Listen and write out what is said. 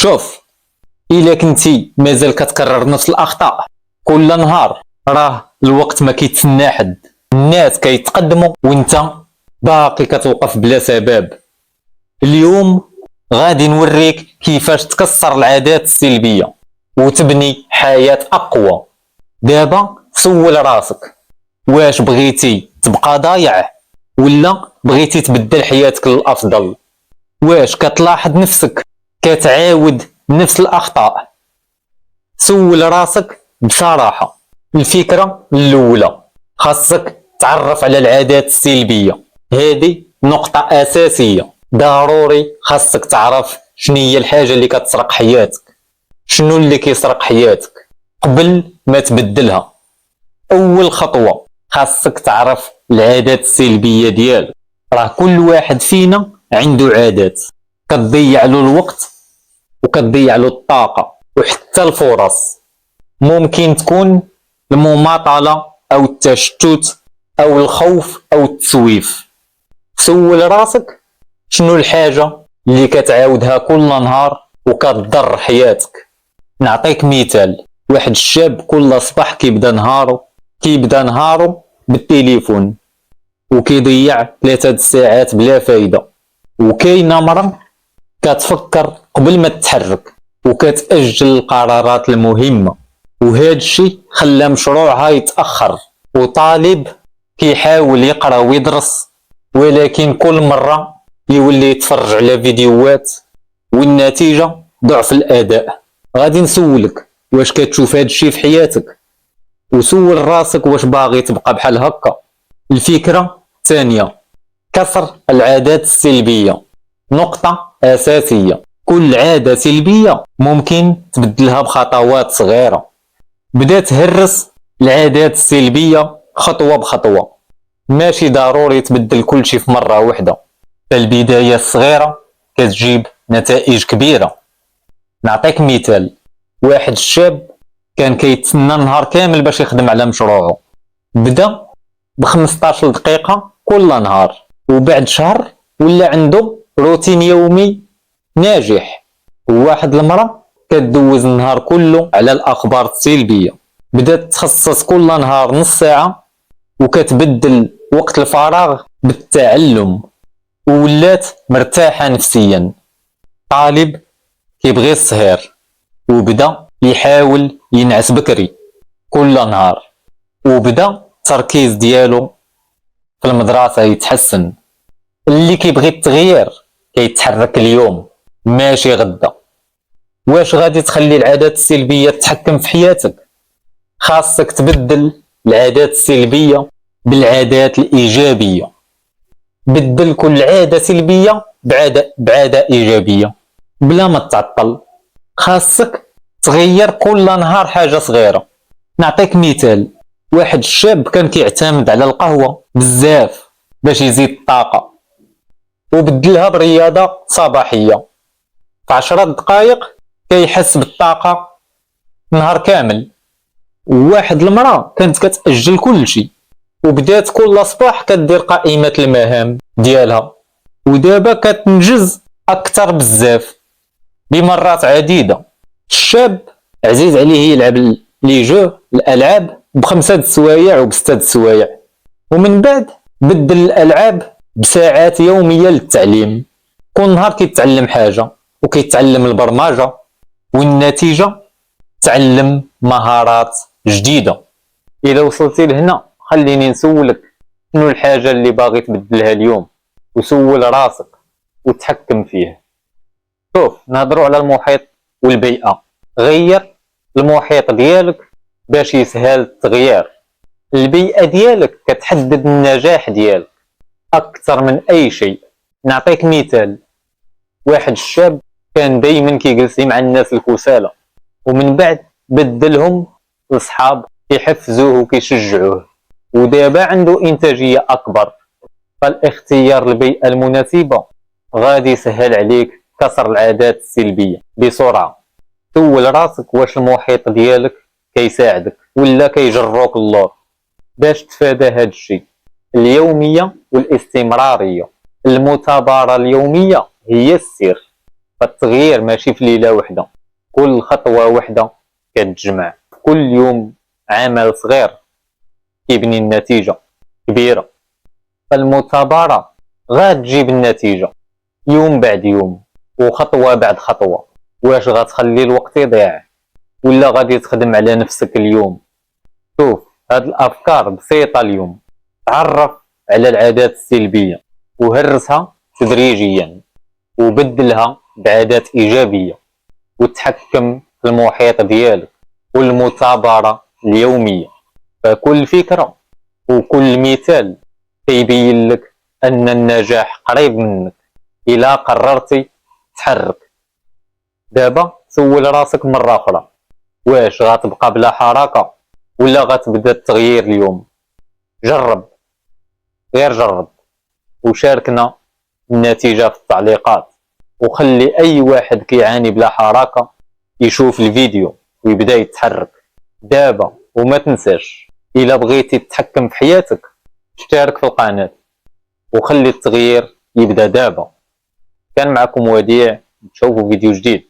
شوف، إلا كنتي مازال كتكرر نفس الأخطاء كل نهار، راه الوقت ما كيتسنى حد. الناس كيتقدموا وانت باقي كتوقف بلا سبب. اليوم غادي نوريك كيفاش تكسر العادات السلبية وتبني حياة أقوى. دابا سول راسك، واش بغيتي تبقى ضايع ولا بغيتي تبدل حياتك للأفضل؟ واش كتلاحظ نفسك كتعاود نفس الأخطاء؟ سول راسك بصراحة. الفكرة الأولى، خاصك تعرف على العادات السلبية. هذه نقطة أساسية. ضروري خاصك تعرف شنو هي الحاجة اللي كتسرق حياتك، شنو اللي كيسرق حياتك قبل ما تبدلها. أول خطوة، خاصك تعرف العادات السلبية ديالك. راه كل واحد فينا عنده عادات كتضيع له الوقت وكتضيع له الطاقة وحتى الفرص. ممكن تكون المماطلة أو التشتت أو الخوف أو التسويف. سول راسك شنو الحاجة اللي كتعاودها كل نهار وكتضر حياتك. نعطيك مثال، واحد الشاب كل صباح كيبدا نهارو بالتليفون وكيضيع 3 ساعات بلا فايدة. وكاينة مرة كتفكر قبل ما تتحرك وكتأجل القرارات المهمة، وهذا الشيء خلى مشروعها يتأخر. وطالب كيحاول يقرأ ويدرس ولكن كل مرة يولي يتفرج على فيديوهات والنتيجة ضعف الأداء. غادي نسولك، واش كتشوف هذا الشيء في حياتك؟ وسول راسك واش باغي تبقى بحال هكا. الفكرة الثانية، كسر العادات السلبية. نقطة أساسية، كل عادة سلبية ممكن تبدلها بخطوات صغيرة. بدا تهرس العادات السلبية خطوة بخطوة، ماشي ضروري تبدل كل شيء في مرة واحدة. فالبداية الصغيرة كتجيب نتائج كبيرة. نعطيك مثال، واحد الشاب كان كيتسنى نهار كامل باش يخدم على مشروعه. بدا ب15 دقيقة كل نهار، وبعد شهر ولا عنده روتين يومي ناجح. وواحد المرة كتدوز النهار كله على الأخبار السلبية، بدات تخصص كل نهار نص ساعة وكتبدل وقت الفراغ بالتعلم، وولات مرتاحة نفسيا. طالب كيبغي السهر وبدا يحاول ينعس بكري كل نهار، وبدا التركيز ديالو في المدرسة يتحسن. اللي كيبغي التغيير كيتحرك اليوم ماشي غدا. واش غادي تخلي العادات السلبية تتحكم في حياتك؟ خاصك تبدل العادات السلبية بالعادات الإيجابية. بدل كل عادة سلبية بعادة إيجابية بلا ما تعطل. خاصك تغير كل نهار حاجة صغيرة. نعطيك مثال، واحد الشاب كان كيعتمد على القهوة بزاف باش يزيد الطاقة، وبدلها برياضة صباحية. في 10 دقائق كيحس بالطاقة نهار كامل. وواحد المرأة كانت كتأجل كل شيء وبدات كل صباح كدير قائمة المهام ديالها، ودابا كتنجز أكثر بزاف بمرات عديدة. الشاب عزيز عليه يلعب الألعاب ب5 سوايع وب6 سوايع، ومن بعد بدل الألعاب بساعات يومية للتعليم. كل نهار كيتعلم حاجة وكيتعلم البرمجة، والنتيجة تعلم مهارات جديدة. إذا وصلتي لهنا خليني نسولك، شنو الحاجة اللي باغي تبدلها اليوم؟ وسول راسك وتحكم فيه. شوف، نهضروا على المحيط والبيئة. غير المحيط ديالك باش يسهل التغيير. البيئة ديالك كتحدد النجاح ديالك أكثر من أي شيء. نعطيك مثال، واحد الشاب كان دايما كيجلس مع الناس الكسالى، ومن بعد بدلهم لصحاب كيحفزوه وكيشجعوه، ودابا عنده إنتاجية أكبر. فالاختيار البيئة المناسبة غادي يسهل عليك كسر العادات السلبية بسرعة. سول راسك واش المحيط ديالك كيساعدك ولا كيجروك اللور. باش تفادى هذا الشيء، اليومية والاستمرارية. المثابرة اليومية هي السر. فالتغيير ماشي في ليلة وحدة، كل خطوة وحدة كتجمع، كل يوم عمل صغير كيبني النتيجة كبيرة. فالمثابرة غتجيب النتيجة يوم بعد يوم وخطوة بعد خطوة. واش غتخلي الوقت يضيع ولا غادي تخدم على نفسك اليوم؟ شوف، هاد الأفكار بسيطة اليوم. تعرف على العادات السلبية وهرسها تدريجيا وبدلها بعادات إيجابية، وتحكم في المحيط ديالك والمثابرة اليومية. فكل فكرة وكل مثال كيبين لك أن النجاح قريب منك إلا قررتي تحرك. دابا سول راسك مرة أخرى، واش غتبقى بلا حركة ولا غتبدا التغيير اليوم؟ جرب، غير جرب، وشاركنا النتيجة في التعليقات، وخلي أي واحد كيعاني بلا حركة يشوف الفيديو ويبدا يتحرك دابا. وما تنساش، إلا بغيتي تتحكم في حياتك اشترك في القناة وخلي التغيير يبدا دابا. كان معكم وديع، نشوفوا فيديو جديد.